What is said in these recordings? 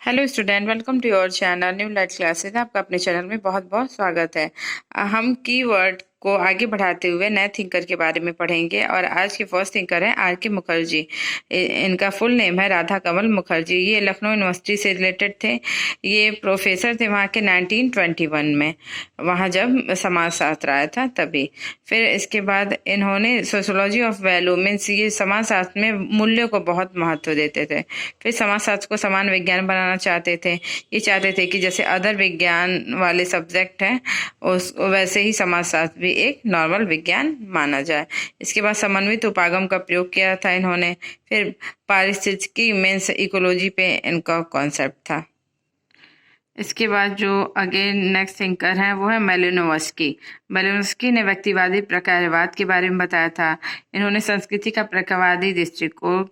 Hello student, welcome to your channel new light classes. आपका अपने channel में बहुत बहुत स्वागत है। हम कीवर्ड को आगे बढ़ाते हुए नए थिंकर के बारे में पढ़ेंगे और आज के फर्स्ट थिंकर हैं आर के मुखर्जी। इनका फुल नेम है राधा कमल मुखर्जी। ये लखनऊ यूनिवर्सिटी से रिलेटेड थे। ये प्रोफेसर थे वहाँ के 1921 में, वहाँ जब समाजशास्त्र आया था तभी। फिर इसके बाद इन्होंने सोशोलॉजी ऑफ वैल्यू मीन्स ये समाजशास्त्र में मूल्यों को बहुत महत्व देते थे। फिर समाजशास्त्र को समान विज्ञान बनाना चाहते थे। ये चाहते थे कि जैसे अदर विज्ञान वाले सब्जेक्ट हैं उस वैसे ही समाजशास्त्र भी एक नॉर्मल विज्ञान माना जाए। इसके बाद समन्वित उपागम का प्रयोग किया था इन्होंने। फिर पारिस्थितिकी मीन्स इकोलॉजी पे इनका कॉन्सेप्ट था। इसके बाद जो अगेन नेक्स्ट थिंकर हैं वो है मेलिनोवस्की। मेलिनोवस्की ने व्यक्तिवादी प्रकारवाद के बारे में बताया था। इन्होंने संस्कृति का प्रकारवादी दृष्टिकोण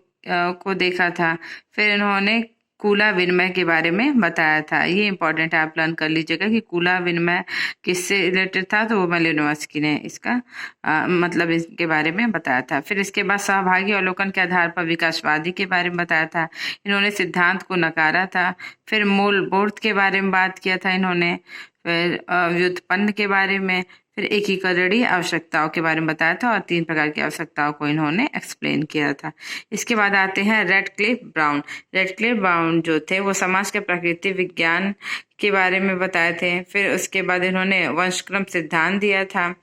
को देखा था। फिर इन्होंने कूला विनिमय के बारे में बताया था। ये इंपॉर्टेंट है, आप लर्न कर लीजिएगा कि कूला विनिमय किससे रिलेटेड था। तो वो मेलिनोवस्की ने इसका मतलब इसके बारे में बताया था। फिर इसके बाद सहभागी अवलोकन के आधार पर विकासवादी के बारे में बताया था। इन्होंने सिद्धांत को नकारा था। फिर मूल बोध के बारे में बात किया था इन्होंने। फिर व्युत्पन्न के बारे में, फिर एकीकरणीय आवश्यकताओं के बारे में बताया था और 3 प्रकार की आवश्यकताओं को इन्होंने एक्सप्लेन किया था। इसके बाद आते हैं रेडक्लिफ ब्राउन। रेडक्लिफ ब्राउन जो थे वो समाज के प्रकृति विज्ञान के बारे में बताए थे। फिर उसके बाद इन्होंने वंशक्रम सिद्धांत दिया था।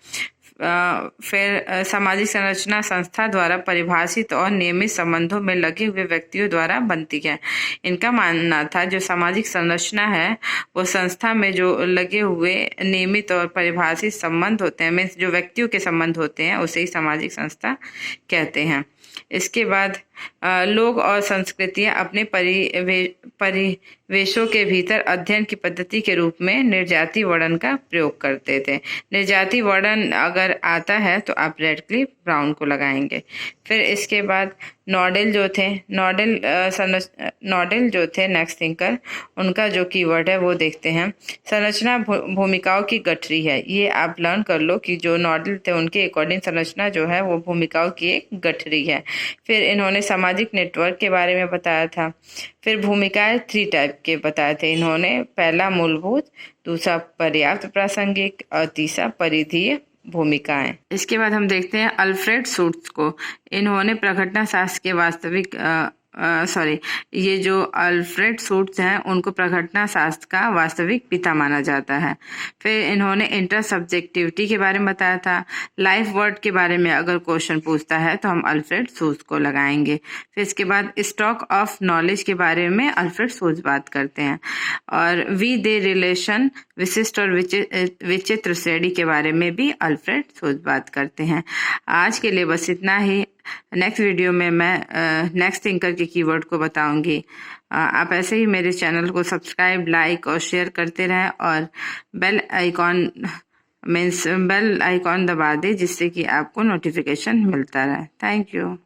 फिर सामाजिक संरचना संस्था द्वारा परिभाषित और नियमित संबंधों में लगे हुए व्यक्तियों द्वारा बनती है। इनका मानना था जो सामाजिक संरचना है वो संस्था में जो लगे हुए नियमित और परिभाषित संबंध होते हैं, मीन्स जो व्यक्तियों के संबंध होते हैं उसे ही सामाजिक संस्था कहते हैं। इसके बाद लोग और संस्कृतियां अपने परिवेशों के भीतर अध्ययन की पद्धति के रूप में निर्जाति वर्णन का प्रयोग करते थे। निर्जाति वर्णन अगर आता है तो आप रेडक्लिफ ब्राउन को लगाएंगे। फिर इसके बाद नॉडेल जो थे, नॉडेल जो थे नेक्स्ट थिंकर, उनका जो कीवर्ड है वो देखते हैं। संरचना भूमिकाओं की गठरी है। ये आप लर्न कर लो कि जो नॉडेल थे उनके अकॉर्डिंग संरचना जो है वो भूमिकाओं की एक गठरी है। फिर इन्होंने सामाजिक नेटवर्क के बारे में बताया था। फिर भूमिकाएं 3 टाइप के बताए थे इन्होंने। पहला मूलभूत, दूसरा पर्याप्त प्रासंगिक और तीसरा परिधीय भूमिकाएं। इसके बाद हम देखते हैं अल्फ्रेड शुट्ज को। इन्होंने प्रघटना शास्त्र के वास्तविक ये जो अल्फ्रेड शुट्ज हैं उनको प्रघटना शास्त्र का वास्तविक पिता माना जाता है। फिर इन्होंने इंटर सब्जेक्टिविटी के बारे में बताया था। लाइफ वर्ड के बारे में अगर क्वेश्चन पूछता है तो हम अल्फ्रेड शुट्ज को लगाएंगे। फिर इसके बाद स्टॉक ऑफ नॉलेज के बारे में अल्फ्रेड शुट्ज बात करते हैं। और वी दे रिलेशन विशिष्ट और विचित्र श्रेणी के बारे में भी अल्फ्रेड शुट्ज बात करते हैं। आज के लिए बस इतना ही। नेक्स्ट वीडियो में मैं नेक्स्ट थिंकर के कीवर्ड को बताऊंगी। आप ऐसे ही मेरे चैनल को सब्सक्राइब, लाइक और शेयर करते रहें और बेल आइकॉन दबा दें जिससे कि आपको नोटिफिकेशन मिलता रहे। Thank you.